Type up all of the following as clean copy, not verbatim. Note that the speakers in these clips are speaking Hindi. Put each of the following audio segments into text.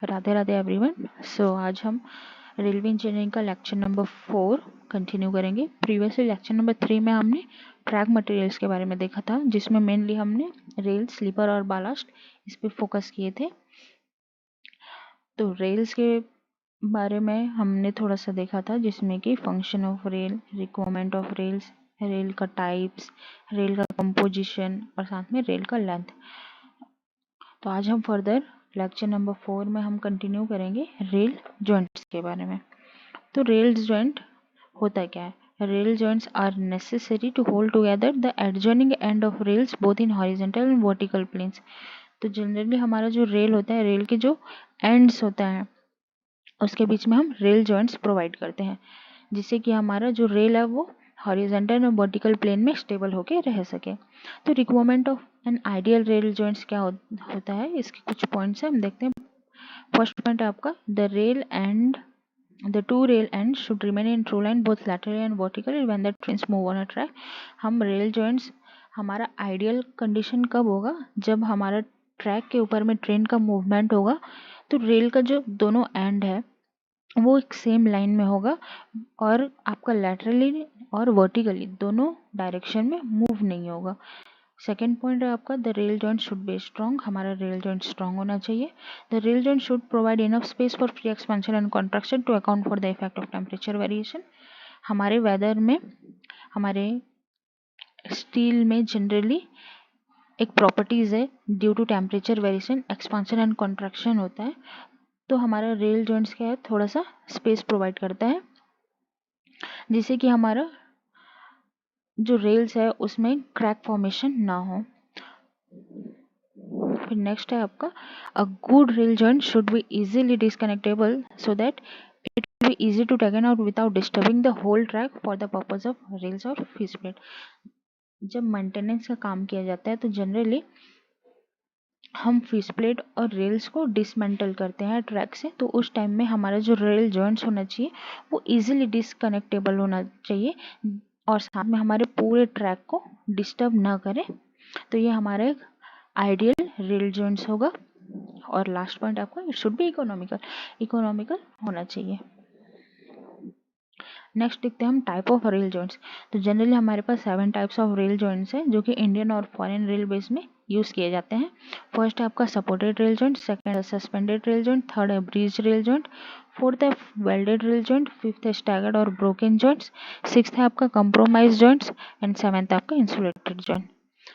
राधे राधे एवरीवन। आज हम रेलवे इंजीनियरिंग का लेक्चर नंबर 4 कंटिन्यू करेंगे। प्रीवियसली लेक्चर नंबर 3 में हमने ट्रैक मटेरियल्स के बारे में देखा था, जिसमें मेनली हमने रेल, स्लीपर और बालास्ट इस पे फोकस किए थे। तो रेल्स के बारे में हमने थोड़ा सा देखा था, जिसमें कि function of rail, requirement of rails, rail का टाइप्स, रेल का कंपोजिशन और साथ में रेल का लेंथ। तो आज हम फर्दर लेक्चर नंबर 4 में हम कंटिन्यू करेंगे रेल जॉइंट्स के बारे में। तो रेल जॉइंट होता क्या है? Rail joints are necessary to hold together the adjoining end of rails both in horizontal and vertical planes. तो जनरली हमारा जो रेल होता है, रेल के जो एंड्स होता है उसके बीच में हम रेल जॉइंट्स प्रोवाइड करते हैं, जिससे कि हमारा जो रेल है वो हॉरिजॉन्टल और वर्टिकल प्लेन में स्टेबल होके रह सके। तो requirement of an ideal rail joints क्या होता है, इसके कुछ पॉइंट्स हैं, हम देखते हैं। फर्स्ट पॉइंट है आपका the two rail ends should remain in true line both laterally and vertically when the trains move on a track। हम रेल जॉइंट्स, हमारा आइडियल कंडीशन कब होगा? जब हमारा ट्रैक के ऊपर में ट्रेन का मूवमेंट होगा तो रेल का जो दोनों एंड है वो एक सेम लाइन में होगा और आपका लैटरली और वर्टिकली दोनों डायरेक्शन में मूव नहीं होगा। सेकेंड पॉइंट है आपका the rail joint should be strong. हमारा रेल जॉइंट स्ट्रॉन्ग होना चाहिए। The rail joint should provide enough space for free expansion and contraction to account for the effect of temperature variation. हमारे वेदर में, हमारे स्टील में जनरली एक प्रॉपर्टीज है, due to temperature variation expansion and contraction होता है। तो हमारा रेल जॉइंट्स क्या है, थोड़ा सा स्पेस प्रोवाइड करता है, जिससे कि हमारा जो रेल्स है उसमें क्रैक फॉर्मेशन ना हो। फिर नेक्स्ट है आपका a good rail joint should be easily disconnectable so that it will be easy to taken out without disturbing the whole track for the purpose of rails और फीस प्लेट। जब मेंटेनेंस का काम किया जाता है तो जनरली हम फीस प्लेट और रेल्स को डिसमेंटल करते हैं ट्रैक से। तो उस टाइम में हमारा जो रेल जॉइंट्स होना चाहिए वो इजीली डिसकनेक्टेबल होना चाहिए और साथ में हमारे पूरे ट्रैक को डिस्टर्ब ना करे। तो ये हमारा एक आइडियल रेल जॉइंट्स होगा। और लास्ट पॉइंट आपका इट शुड बी इकोनॉमिकल होना चाहिए। नेक्स्ट देखते हैं हम टाइप ऑफ रेल जॉइंट्स। तो जनरली हमारे पास 7 टाइप्स ऑफ रेल जॉइंट्स हैं, जो कि इंडियन और फॉरेन रेलवेज में यूज किए जाते हैं। फर्स्ट है आपका सपोर्टेड रेल जॉइंट, सेकंड है सस्पेंडेड रेल जॉइंट, थर्ड है ब्रीज रेल जॉइंट, फोर्थ है वेल्डेड रेल जॉइंट, फिफ्थ है स्टैगर्ड और ब्रोकन जॉइंट्स, सिक्स्थ है आपका कंप्रोमाइज जॉइंट्स एंड सेवेंथ है आपका इंसुलेटेड जॉइंट।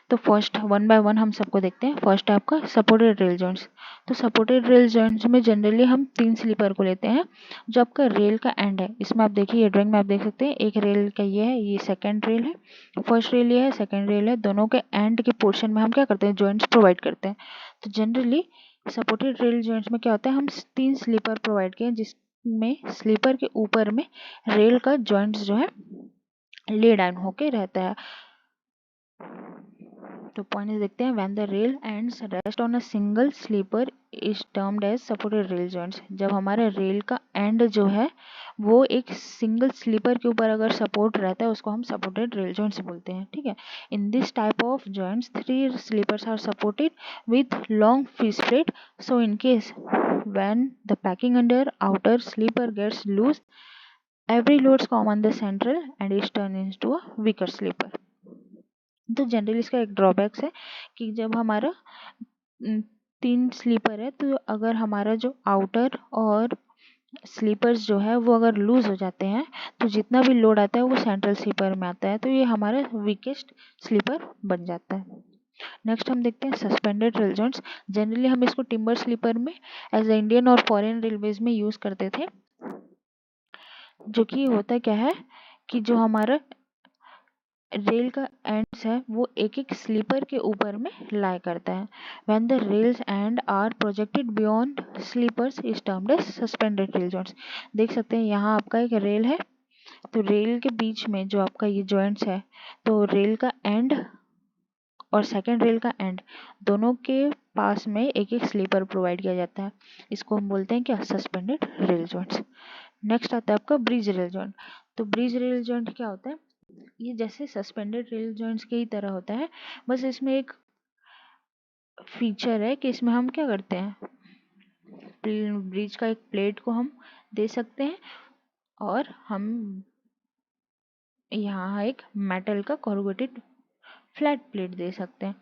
तो फर्स्ट वन बाय वन हम सबको देखते हैं। फर्स्ट है आपका सपोर्टेड रेल जॉइंट्स। तो सपोर्टेड रेल जॉइंट्स में जनरली हम 3 स्लीपर को लेते हैं। जो आपका रेल का एंड है, इसमें आप देखिए, ये ड्राइंग में आप देख सकते हैं, एक रेल का ये है, ये सेकंड रेल है, फर्स्ट रेल ये है, सेकंड रेल है, दोनों के एंड के पोर्शन में हम क्या करते हैं, जॉइंट्स प्रोवाइड करते हैं। तो जनरली सपोर्टेड रेल जॉइंट्स में क्या होता है, हम 3 स्लीपर प्रोवाइड किए, जिसमें स्लीपर के ऊपर में रेल का जॉइंट्स जो है ले डाउन होके रहता है। तो पॉइंट देखते हैं, when the rail ends rest on a single sleeper is termed as supported rail joints. जब हमारे रेल का एंड जो है वो एक सिंगल स्लीपर के ऊपर अगर सपोर्ट रहता है, उसको हम सपोर्टेड रेल जॉइंट्स बोलते हैं। ठीक है, in this type of joints 3 sleepers are supported with long fish plate. So in case when the packing under outer sleeper gets loose, every loads come on the central and is turned into a weaker sleeper। तो जनरली इसका एक ड्रॉबैक्स है कि जब हमारा 3 स्लीपर है, तो अगर हमारा जो आउटर और स्लीपर्स जो है वो अगर लूज हो जाते हैं, तो जितना भी लोड आता है वो सेंट्रल स्लीपर में आता है, तो ये हमारा वीकेस्ट स्लीपर बन जाता है। नेक्स्ट हम देखते हैं सस्पेंडेड रेल जॉइंट्स। जनरली हम इसको टिम्बर स्लीपर में एज इंडियन और फॉरेन रेलवेज में यूज करते थे। जो कि होता क्या है कि जो हमारा रेल का एंड्स है वो एक एक स्लीपर के ऊपर में लाई करता है। When the rails end are projected beyond sleepers is termed as suspended rail joints. देख सकते हैं यहाँ आपका एक रेल है, तो रेल के बीच में जो आपका ये जॉइंट्स है, तो रेल का एंड और सेकेंड रेल का एंड दोनों के पास में एक एक स्लीपर प्रोवाइड किया जाता है। इसको हम बोलते हैं क्या, सस्पेंडेड रेल जॉइंट्स। नेक्स्ट आता है आपका ब्रिज रेल जॉइंट। तो ब्रिज रेल जॉइंट क्या होता है, ये जैसे सस्पेंडेड रेल जॉइंट्स के ही तरह होता है, बस इसमें एक फीचर है कि इसमें हम क्या करते हैं, ब्रिज का एक प्लेट को हम दे सकते हैं और हम यहाँ एक मेटल का कोरुगेटेड फ्लैट प्लेट दे सकते हैं।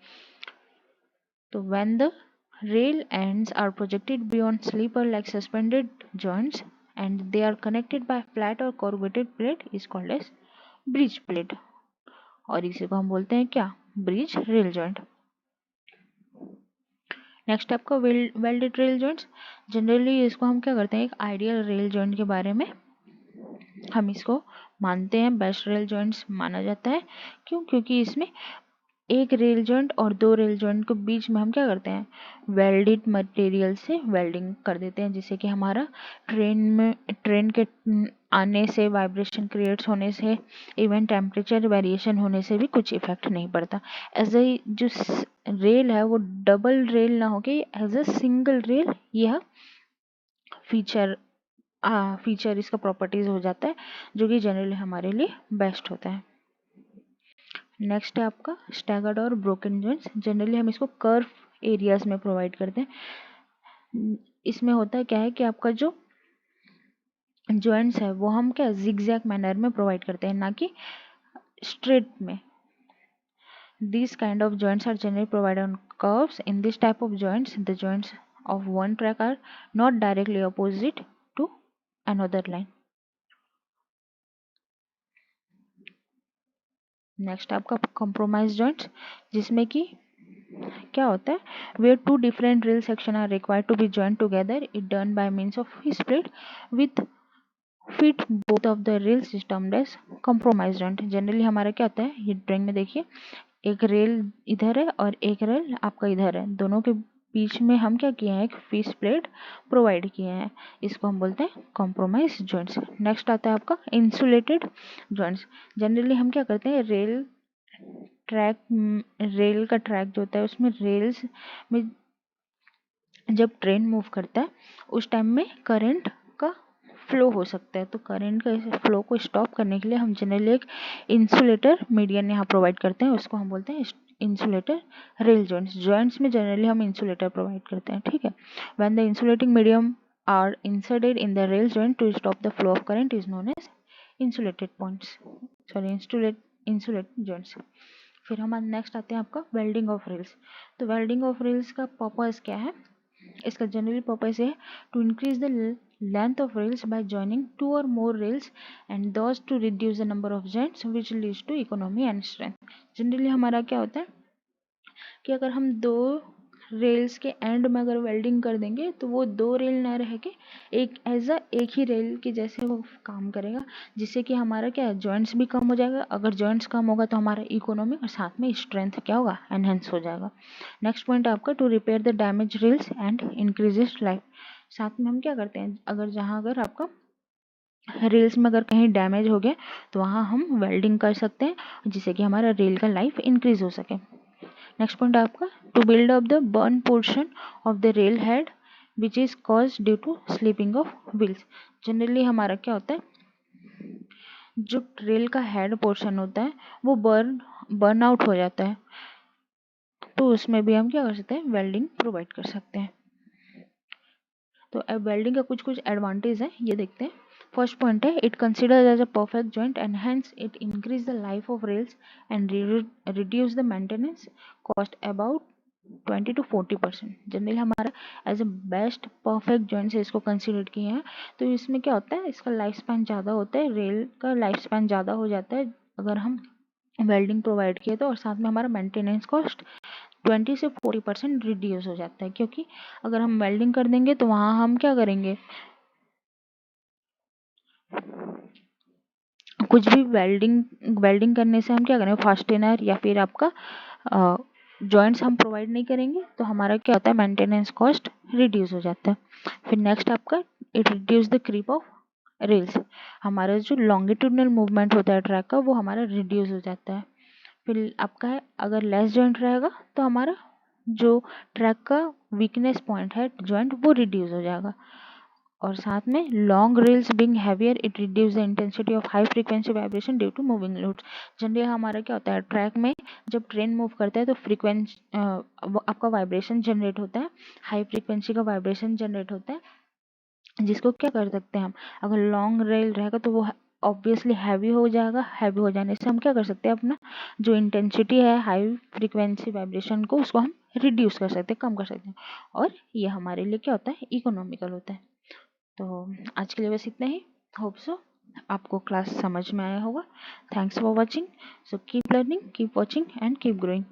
तो when the rail ends are projected beyond sleeper like suspended joints and they are connected by flat or corrugated plate is called as bridge plate और इसी को हम बोलते हैं क्या, ब्रिज रेल जॉइंट। नेक्स्ट आपका वेल्डेड रेल जॉइंट्स। जनरली इसको हम क्या करते हैं, एक आइडियल रेल जॉइंट के बारे में हम इसको मानते हैं, बेस्ट रेल जॉइंट्स माना जाता है। क्यों? क्योंकि इसमें एक रेल जॉइंट और दो रेल जॉइंट के बीच में हम क्या करते हैं, वेल्डेड मटेरियल से वेल्डिंग कर देते हैं, जिससे कि हमारा ट्रेन के आने से, वाइब्रेशन क्रिएट्स होने से, इवन टेम्परेचर वेरिएशन होने से भी कुछ इफेक्ट नहीं पड़ता। एज ए जो रेल है वो डबल रेल ना होके एज अ सिंगल रेल यह फीचर इसका प्रॉपर्टीज हो जाता है, जो कि जनरली हमारे लिए बेस्ट होता है। नेक्स्ट है आपका स्टैगर्ड और ब्रोकन जॉइंट्स। जनरली हम इसको कर्व एरियाज में प्रोवाइड करते हैं। इसमें होता है क्या है कि आपका जो जॉइंट्स है वो हम क्या जिगजैग मैनर में प्रोवाइड करते हैं, ना कि स्ट्रेट में। These kind of joints are generally provided on curves. In this type of joints, the joints of one track are not directly opposite to another line. Next आपका compromise joints, जिसमें कि क्या होता है, where two different rail section are required to be joined together, it done by means of split with fit both of the rails is termed as compromise joint. Generally हमारा क्या होता है, ये ड्राइंग में देखिए, एक रेल इधर है और एक रेल आपका इधर है, दोनों के बीच में हम क्या किए हैं, एक फिश प्लेट प्रोवाइड किए हैं, इसको हम बोलते हैं कॉम्प्रोमाइज जॉइंट्स। नेक्स्ट आता है आपका इंसुलेटेड जॉइंट्स। जनरली हम क्या करते हैं, रेल का ट्रैक जो होता है उसमें रेल्स में जब ट्रेन मूव करता है उस टाइम में करंट का फ्लो हो सकता है, तो करंट का फ्लो को स्टॉप करने के लिए हम जनरली एक इंसुलेटर मीडियम यहाँ प्रोवाइड करते हैं, उसको हम बोलते हैं इंसुलेटर रेल जॉइंट्स में जनरली हम इंसुलेटर प्रोवाइड करते हैं, ठीक है। When the insulating medium are inserted in the rail joint to stop the flow of current is known as insulated points, sorry insulated joints. फिर हमारे नेक्स्ट आते हैं आपका वेल्डिंग ऑफ रेल्स। तो वेल्डिंग ऑफ रेल्स का पर्पस क्या है, इसका जनरली पर्पस है to increase the length of rails by joining two or more rails and thus to reduce the number of joints which leads to economy and strength। Generally हमारा क्या होता है कि अगर हम दो रेल्स के एंड में अगर वेल्डिंग कर देंगे तो वो दो रेल ना रह के एक ही रेल के जैसे वो काम करेगा, जिससे कि हमारा क्या है, जॉइंट्स भी कम हो जाएगा। अगर जॉइंट्स कम होगा तो हमारा इकोनॉमी और साथ में स्ट्रेंथ क्या होगा, एनहेंस हो जाएगा। नेक्स्ट पॉइंट आपका to repair the damage rails and increases life. साथ में हम क्या करते हैं, अगर आपका रेल्स में अगर कहीं डैमेज हो गया तो वहाँ हम वेल्डिंग कर सकते हैं, जिससे कि हमारा रेल का लाइफ इंक्रीज हो सके। नेक्स्ट पॉइंट आपका to build up the burn portion of the rail head which is cause due to slipping of wheels. Generally हमारा क्या होता है, जो रेल का हेड पोर्शन होता है वो बर्न आउट हो जाता है, तो उसमें भी हम क्या कर सकते हैं, वेल्डिंग प्रोवाइड कर सकते हैं। तो अब वेल्डिंग का कुछ एडवांटेज है, ये देखते हैं। फर्स्ट पॉइंट है, it considered as a perfect joint and hence it increase the life of rails and reduce the maintenance cost about 20 to 40%। Generally हमारा as a best perfect joint से इसको कंसिडर किए हैं, तो इसमें क्या होता है, इसका लाइफ स्पैन ज़्यादा होता है, रेल का लाइफ स्पैन ज़्यादा हो जाता है अगर हम वेल्डिंग प्रोवाइड किए तो, और साथ में हमारा मेंटेनेंस कॉस्ट 20 से 40% रिड्यूस हो जाता है। क्योंकि अगर हम वेल्डिंग कर देंगे तो वहाँ हम क्या करेंगे, कुछ भी वेल्डिंग करने से हम क्या करेंगे, फास्टेनर या फिर आपका जॉइंट्स हम प्रोवाइड नहीं करेंगे, तो हमारा क्या होता है, मेंटेनेंस कॉस्ट रिड्यूस हो जाता है। फिर नेक्स्ट आपका it reduce the creep of rails. हमारा जो लॉन्गिट्यूडनल मूवमेंट होता है ट्रैक का वो हमारा रिड्यूस हो जाता है। फिर आपका है, अगर लेस जॉइंट रहेगा तो हमारा जो ट्रैक का वीकनेस पॉइंट है जॉइंट वो रिड्यूस हो जाएगा। और साथ में long rails being heavier it reduce the intensity of high frequency vibration due to moving loads. Generally हमारा क्या होता है, ट्रैक में जब ट्रेन मूव करता है तो फ्रीक्वेंसी आपका वाइब्रेशन जनरेट होता है, हाई फ्रीक्वेंसी का वाइब्रेशन जनरेट होता है, जिसको क्या कर सकते हैं हम, अगर लॉन्ग रेल रहेगा तो वो ऑब्वियसली हैवी हो जाएगा। हैवी हो जाने से हम क्या कर सकते हैं, अपना जो इंटेंसिटी है हाई फ्रीक्वेंसी वाइब्रेशन को, उसको हम रिड्यूस कर सकते हैं, कम कर सकते हैं, और ये हमारे लिए क्या होता है, इकोनॉमिकल होता है। तो आज के लिए बस इतना ही। होप सो आपको क्लास समझ में आया होगा। Thanks for watching. So keep learning, keep watching and keep growing.